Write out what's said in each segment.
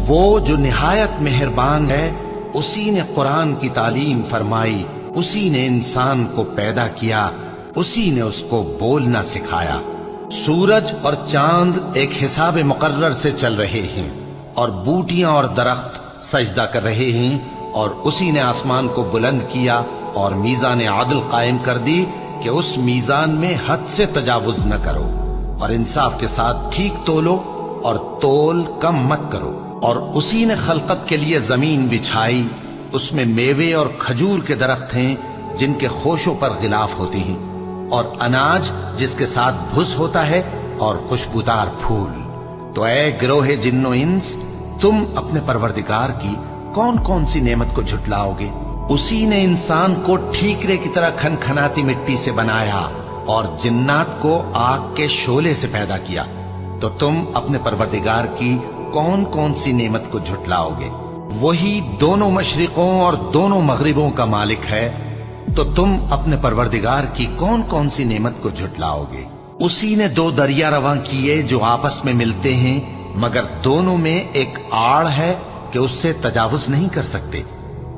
وہ جو نہایت مہربان ہے، اسی نے قرآن کی تعلیم فرمائی، اسی نے انسان کو پیدا کیا، اسی نے اس کو بولنا سکھایا۔ سورج اور چاند ایک حساب مقرر سے چل رہے ہیں، اور بوٹیاں اور درخت سجدہ کر رہے ہیں، اور اسی نے آسمان کو بلند کیا اور میزان عدل قائم کر دی کہ اس میزان میں حد سے تجاوز نہ کرو، اور انصاف کے ساتھ ٹھیک تولو اور تول کم مت کرو۔ اور اسی نے خلقت کے لیے زمین بچھائی، اس میں میوے اور کھجور کے درخت ہیں جن کے خوشوں پر غلاف ہوتے ہیں، اور اناج جس کے ساتھ بھس ہوتا ہے، اور خوشبودار پھول۔ تو اے گروہ جن و انس، تم اپنے پروردگار کی کون کون سی نعمت کو جھٹلاؤ گے؟ اسی نے انسان کو ٹھیکرے کی طرح کھنکھناتی مٹی سے بنایا اور جنات کو آگ کے شعلے سے پیدا کیا۔ تو تم اپنے پروردگار کی کون کون سی نعمت کو جھٹلاؤ گے؟ وہی دونوں مشرقوں اور دونوں مغربوں کا مالک ہے، تو تم اپنے پروردگار کی کون کون سی نعمت کو جھٹلاؤ گے؟ اسی نے دو دریا رواں کیے جو آپس میں ملتے ہیں، مگر دونوں میں ایک آڑ ہے کہ اس سے تجاوز نہیں کر سکتے،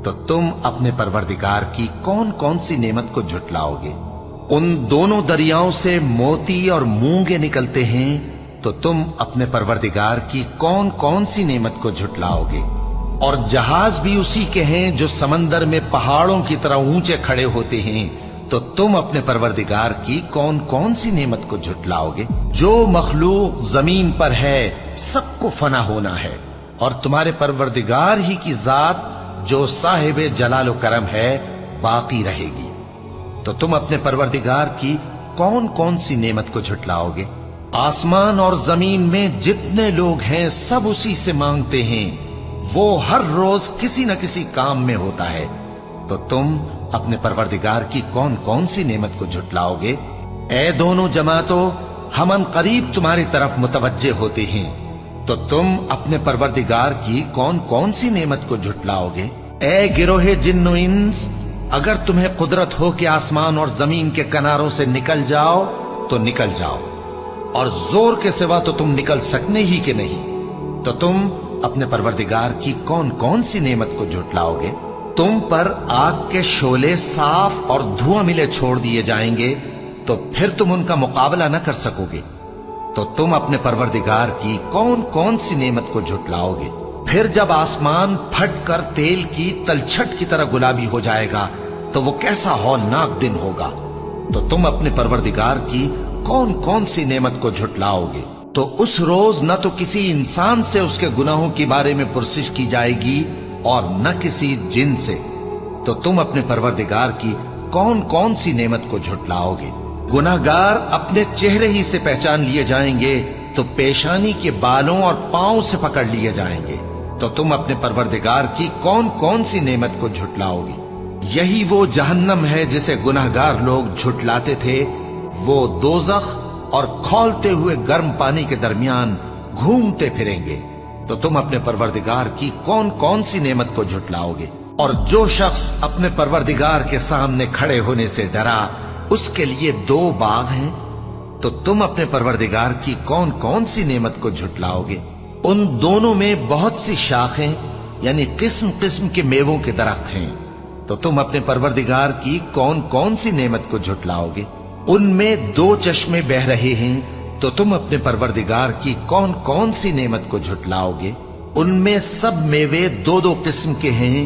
تو تم اپنے پروردگار کی کون کون سی نعمت کو جھٹلاؤ گے؟ ان دونوں دریاؤں سے موتی اور مونگے نکلتے ہیں، تو تم اپنے پروردگار کی کون کون سی نعمت کو جھٹلاؤ گے؟ اور جہاز بھی اسی کے ہیں جو سمندر میں پہاڑوں کی طرح اونچے کھڑے ہوتے ہیں، تو تم اپنے پروردگار کی کون کون سی نعمت کو جھٹلاؤ گے؟ جو مخلوق زمین پر ہے سب کو فنا ہونا ہے، اور تمہارے پروردگار ہی کی ذات جو صاحب جلال و کرم ہے باقی رہے گی۔ تو تم اپنے پروردگار کی کون کون سی نعمت کو جھٹلاؤ گے؟ آسمان اور زمین میں جتنے لوگ ہیں سب اسی سے مانگتے ہیں، وہ ہر روز کسی نہ کسی کام میں ہوتا ہے، تو تم اپنے پروردگار کی کون کون سی نعمت کو جھٹلاؤ گے؟ اے دونوں جماعتوں، ہم ان قریب تمہاری طرف متوجہ ہوتے ہیں، تو تم اپنے پروردگار کی کون کون سی نعمت کو جھٹلاؤ گے؟ اے گروہ جن و انس، اگر تمہیں قدرت ہو کہ آسمان اور زمین کے کناروں سے نکل جاؤ تو نکل جاؤ، اور زور کے سوا تو تم نکل سکنے ہی کہ نہیں، تو تم اپنے پروردگار کی کون کون سی نعمت کو جھٹلاؤ گے؟ تم پر آگ کے شعلے صاف اور دھواں ملے چھوڑ دیے جائیں گے، تو پھر تم ان کا مقابلہ نہ کر سکو گے، تو تم اپنے پروردگار کی کون کون سی نعمت کو جھٹلاؤ گے؟ پھر جب آسمان پھٹ کر تیل کی تلچھٹ کی طرح گلابی ہو جائے گا تو وہ کیسا ہولناک دن ہوگا، تو تم اپنے پروردگار کی کون کون سی نعمت کو جھٹلاؤ گے؟ تو اس روز نہ تو کسی انسان سے اس کے گناہوں کے بارے میں پرسش کی جائے گی اور نہ کسی جن سے، تو تم اپنے پروردگار کی کون کون سی نعمت کو جھٹلاؤ گے؟ گناہگار اپنے چہرے ہی سے پہچان لیے جائیں گے تو پیشانی کے بالوں اور پاؤں سے پکڑ لیے جائیں گے، تو تم اپنے پروردگار کی کون کون سی نعمت کو جھٹلاؤ گے؟ یہی وہ جہنم ہے جسے گناہگار لوگ جھٹلاتے تھے، وہ دوزخ اور کھولتے ہوئے گرم پانی کے درمیان گھومتے پھریں گے، تو تم اپنے پروردگار کی کون کون سی نعمت کو جھٹلاؤ گے؟ اور جو شخص اپنے پروردگار کے سامنے کھڑے ہونے سے ڈرا، اس کے لیے دو باغ ہیں، تو تم اپنے پروردگار کی کون کون سی نعمت کو جھٹلاؤ گے؟ ان دونوں میں بہت سی شاخیں یعنی قسم قسم کے میووں کے درخت ہیں، تو تم اپنے پروردگار کی کون کون سی نعمت کو جھٹلاؤ گے؟ ان میں دو چشمے بہ رہے ہیں، تو تم اپنے پروردگار کی کون کون سی نعمت کو جھٹلاؤ گے؟ ان میں سب میوے دو دو قسم کے ہیں،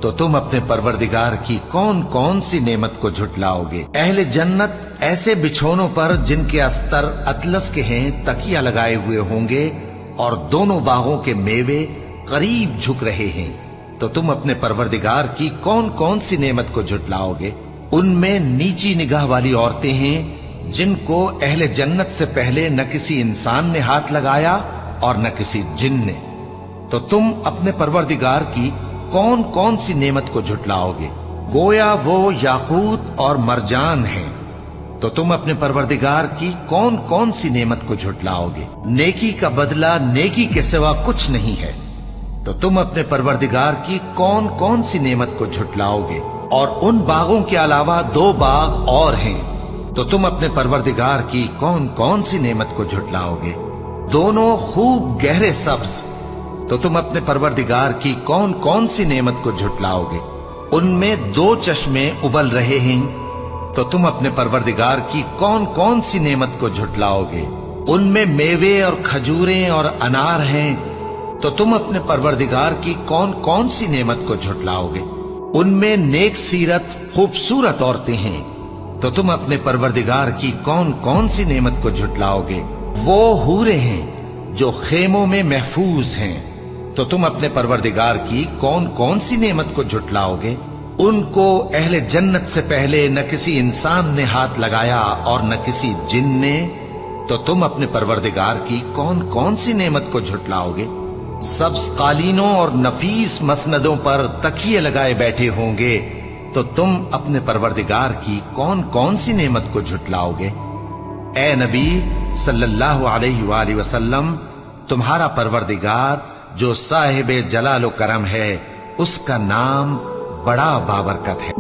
تو تم اپنے پروردگار کی کون کون سی نعمت کو جھٹلاؤ گے؟ اہل جنت ایسے بچھونوں پر جن کے استر اطلس کے ہیں تکیہ لگائے ہوئے ہوں گے، اور دونوں باغوں کے میوے قریب جھک رہے ہیں، تو تم اپنے پروردگار کی کون کون سی نعمت کو جھٹلاؤ گے؟ ان میں نیچی نگاہ والی عورتیں ہیں جن کو اہل جنت سے پہلے نہ کسی انسان نے ہاتھ لگایا اور نہ کسی جن نے، تو تم اپنے پروردگار کی کون کون سی نعمت کو جھٹلاؤ گے؟ گویا وہ یاقوت اور مرجان ہیں، تو تم اپنے پروردگار کی کون کون سی نعمت کو جھٹلاؤ گے؟ نیکی کا بدلہ نیکی کے سوا کچھ نہیں ہے، تو تم اپنے پروردگار کی کون کون سی نعمت کو جھٹلاؤ گے؟ اور ان باغوں کے علاوہ دو باغ اور ہیں، تو تم اپنے پروردگار کی کون کون سی نعمت کو جھٹلاؤ گے؟ دونوں خوب گہرے سبز تو تم اپنے پروردگار کی کون کون سی نعمت کو جھٹلاؤ گے؟ ان میں 2 چشمے ابل رہے ہیں، تو تم اپنے پروردگار کی کون کون سی نعمت کو جھٹلاؤ گے؟ ان میں میوے اور کھجوریں اور انار ہیں، تو تم اپنے پروردگار کی کون کون سی نعمت کو جھٹلاؤ گے؟ ان میں نیک سیرت خوبصورت عورتیں ہیں، تو تم اپنے پروردگار کی کون کون سی نعمت کو جھٹلاؤ گے؟ وہ حوریں ہیں جو خیموں میں محفوظ ہیں، تو تم اپنے پروردگار کی کون کون سی نعمت کو جھٹلاؤ گے؟ ان کو اہل جنت سے پہلے نہ کسی انسان نے ہاتھ لگایا اور نہ کسی جن نے، تو تم اپنے پروردگار کی کون کون سی نعمت کو جھٹلاؤ گے؟ سبز قالینوں اور نفیس مسندوں پر تکیے لگائے بیٹھے ہوں گے، تو تم اپنے پروردگار کی کون کون سی نعمت کو جھٹلاؤ گے؟ اے نبی صلی اللہ علیہ وآلہ وسلم، تمہارا پروردگار جو صاحب جلال و کرم ہے، اس کا نام بڑا بابرکت ہے۔